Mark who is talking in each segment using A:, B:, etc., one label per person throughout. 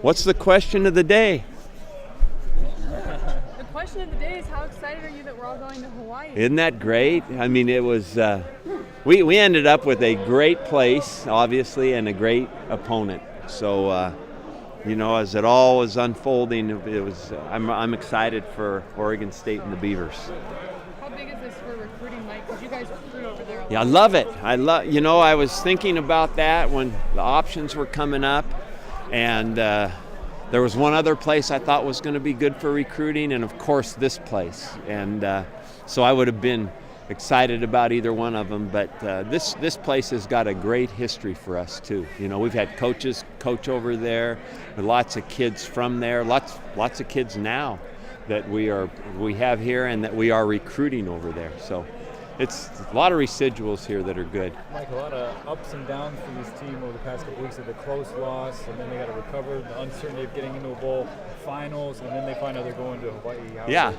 A: What's the question of the day?
B: The question of the day is, how excited are you that we're all going to Hawaii?
A: Isn't that great? I mean, it was, we ended up with a great place, obviously, and a great opponent. So, as it all was unfolding, I'm excited for Oregon State and the Beavers.
B: How big is this for recruiting, Mike? Because you guys recruit over there a lot.
A: Yeah, I love it. I was thinking about that when the options were coming up, and there was one other place I thought was going to be good for recruiting, and of course this place. And so I would have been excited about either one of them, but this place has got a great history for us too. We've had coaches coach over there, with lots of kids from there, lots of kids now that we have here and that we are recruiting over there. So it's a lot of residuals here that are good.
C: Mike, a lot of ups and downs for this team over the past couple weeks. Of the close loss, and then they got to recover, the uncertainty of getting into a bowl finals, and then they find out they're going to Hawaii.
A: Yeah.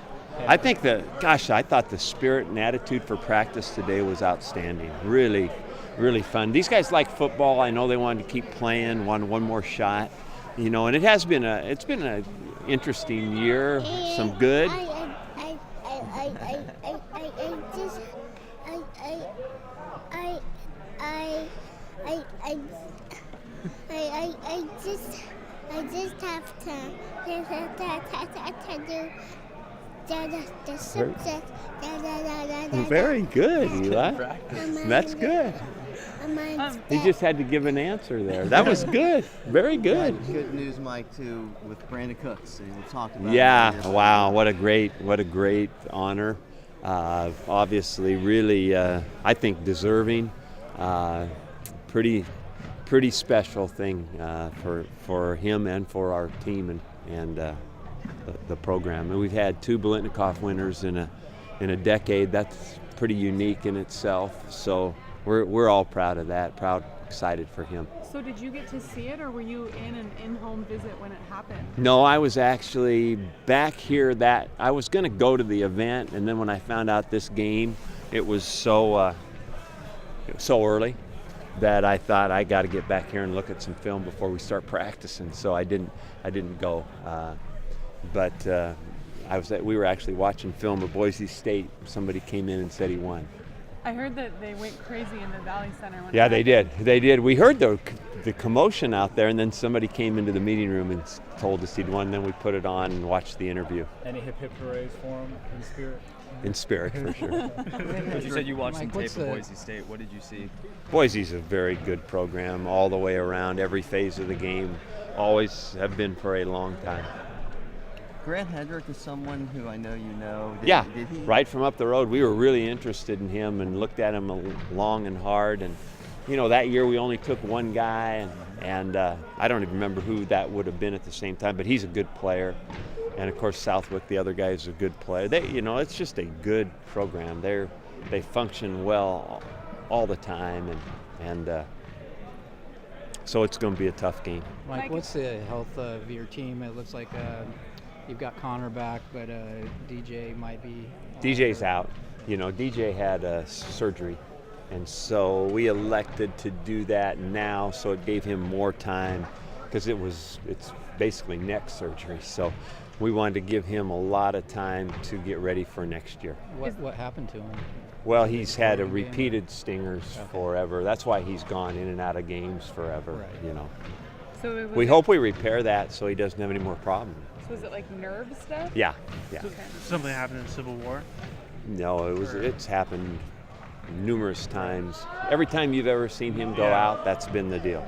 A: I think I thought the spirit and attitude for practice today was outstanding. Really, really fun. These guys like football. I know they wanted to keep playing, wanted one more shot. And it's been an interesting year. Some good.
D: I just have to do.
A: Very good, Eli. That's good. He just had to give an answer there. That was good. Very good.
E: Good news, Mike, too, with Brandin Cooks. And we'll talk about
A: it. Wow, what a great honor. Obviously, really, I think deserving. Pretty special thing for him and for our team and the program. And we've had 2 Biletnikoff winners in a decade. That's pretty unique in itself. So we're all proud of that. Excited for him.
B: So did you get to see it, or were you in an in-home visit when it happened?
A: No, I was actually back here. I was going to go to the event, and then when I found out this game, it was so early that I thought I got to get back here and look at some film before we start practicing. So I didn't go. But we were actually watching film of Boise State. Somebody came in and said he won.
B: I heard that they went crazy in the Valley Center.
A: Yeah, they did. We heard the commotion out there, and then somebody came into the meeting room and told us he'd won. Then we put it on and watched the interview.
C: Any hip hoorays for him in spirit?
A: In spirit, for sure.
F: But you said you watched some tape of Boise State. What did you see?
A: Boise's a very good program all the way around, every phase of the game. Always have been for a long time.
E: Grant Hedrick is someone who I know you know.
A: Did he? Right from up the road. We were really interested in him and looked at him long and hard. And, that year we only took one guy, and I don't even remember who that would have been at the same time, but he's a good player. And, of course, Southwick, the other guy, is a good player. It's just a good program. They function well all the time, and so it's going to be a tough game.
G: Mike, what's the health of your team? It looks like you've got Connor back, but DJ might be...
A: DJ's out. DJ had surgery, and so we elected to do that now, so it gave him more time because it's basically neck surgery. So we wanted to give him a lot of time to get ready for next year.
G: What happened to him?
A: Well, he's had repeated stingers forever. That's why he's gone in and out of games forever,
G: right.
B: So
A: we hope we repair that so he doesn't have any more problems.
B: So is it like nerve stuff?
A: Yeah.
B: Okay.
H: Something happened in the Civil War?
A: No, it's happened numerous times. Every time you've ever seen him go out, that's been the deal.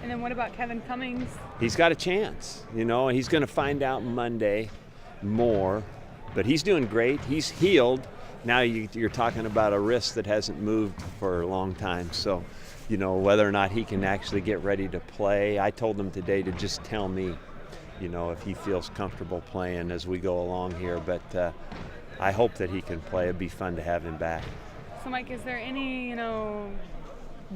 B: And then what about Kevin Cummings?
A: He's got a chance, and he's going to find out Monday more, but he's doing great. He's healed. Now you're talking about a wrist that hasn't moved for a long time, so whether or not he can actually get ready to play. I told him today to just tell me, if he feels comfortable playing as we go along here, but I hope that he can play. It'd be fun to have him back.
B: So Mike, is there any,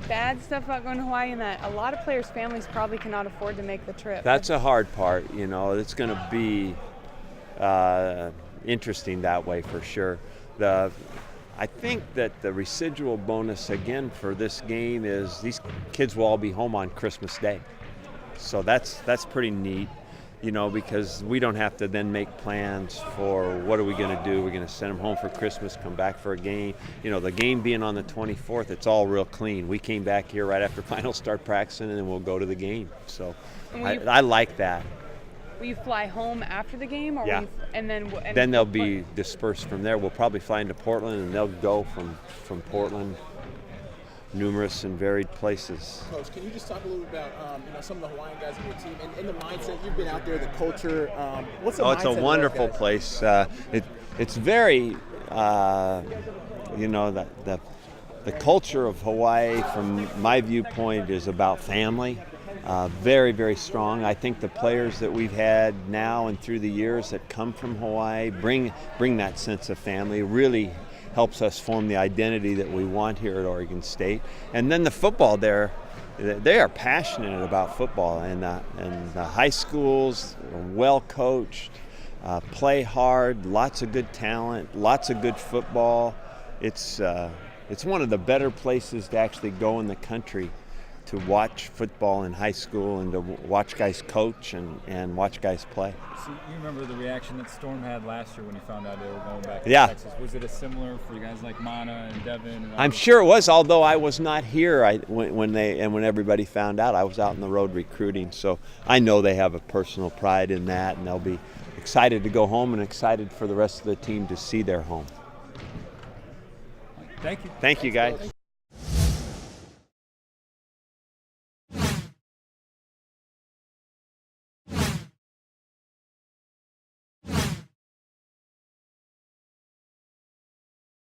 B: bad stuff about going to Hawaii, and that a lot of players' families probably cannot afford to make the trip?
A: That's a hard part. It's going to be interesting that way for sure. I think that the residual bonus again for this game is these kids will all be home on Christmas Day. So that's pretty neat, you know, because we don't have to then make plans for what are we going to do. We're going to send them home for Christmas, come back for a game. You know, the game being on the 24th, it's all real clean. We came back here right after finals start practicing, and then we'll go to the game. So I like that.
B: Will you fly home after the game, or
A: Yeah.
B: then
A: They'll be dispersed from there. We'll probably fly into Portland, and they'll go from Portland, numerous and varied places.
I: Coach, can you just talk a little bit about some of the Hawaiian guys on your team and the mindset? You've been out there, the culture. What's the mindset?
A: It's a wonderful place. It's very, the culture of Hawaii, from my viewpoint, is about family. Very, very strong. I think the players that we've had now and through the years that come from Hawaii bring that sense of family. Really helps us form the identity that we want here at Oregon State. And then the football there, they are passionate about football, and the high schools are well coached, play hard, lots of good talent, lots of good football. It's one of the better places to actually go in the country to watch football in high school and to watch guys coach and watch guys play.
C: So you remember the reaction that Storm had last year when he found out they were going back to
A: Yeah.
C: Texas? Was it a similar for guys like Mana and Devin? And
A: I'm sure it was, although I was not here when everybody found out. I was out on the road recruiting, so I know they have a personal pride in that, and they'll be excited to go home and excited for the rest of the team to see their home.
C: Thank you.
A: Thank you, guys.